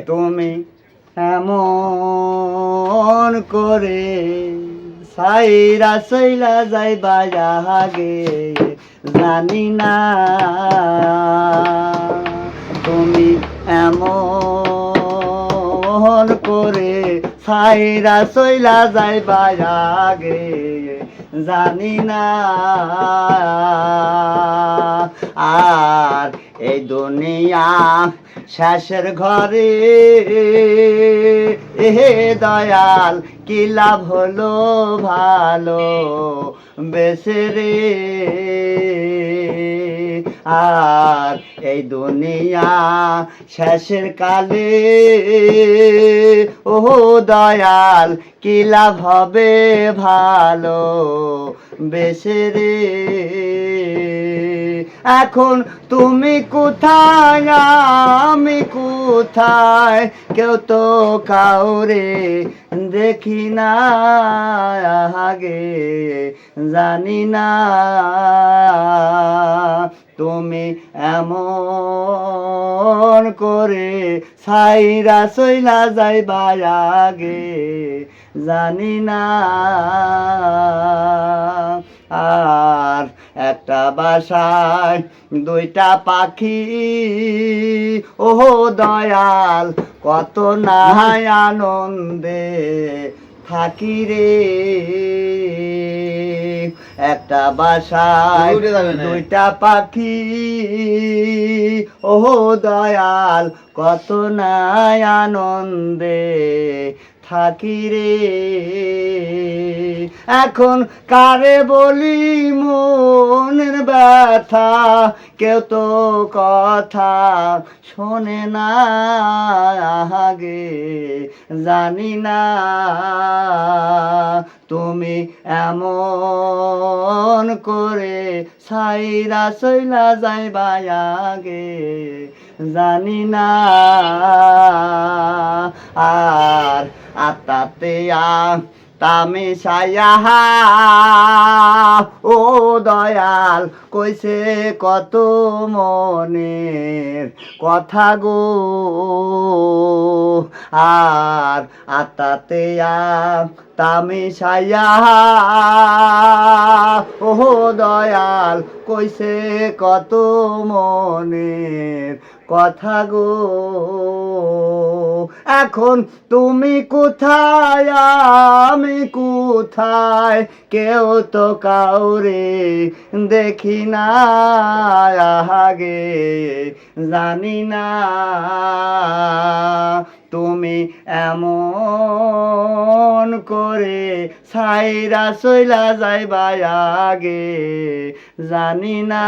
তুমি এমন করে সাইরা সইলা যাইবা আগে জানি না তুমি এমন করে সাইরা সইলা যাইবা আগে জানি না আর এই দুনিয়া শেষের ঘরে দয়াল কি লাভ হলো ভালো বেসে রে আর এই দুনিয়া শেষের কালে ও দয়াল কি লাভ হবে ভালো বেসে রে এখন তুমি কোথায় আমি কোথায় কেউ তো কাউরে দেখি না আগে জানি না তুমি এমন করে সাইরা সইলা যাইবা আগে জানি না আর একটা বাসায় দুইটা পাখি ও দয়াল কত না আনন্দে থাকি রে একটা বাসায় দুইটা পাখি ও দয়াল কত না আনন্দে থাকি রে এখন কারে বলি মনের ব্যথা কেউ তো কথা শোনে না আগে জানি না তুমি এমন করে সাইরা সইলা যাইবা আগে জানি না আর আত্মাতে তামে সায়া ও দয়াল কইছে কত মনের কথা গো আর আত্মাতে তামে সায়া ও দয়াল কইছে কত মনের কথা গো এখন তুমি কোথায় আমি কোথায় কেউ তো কাউরে দেখি না আগে জানি না তুমি এমন করে সাইরা সইলা যাইবা আগে জানি না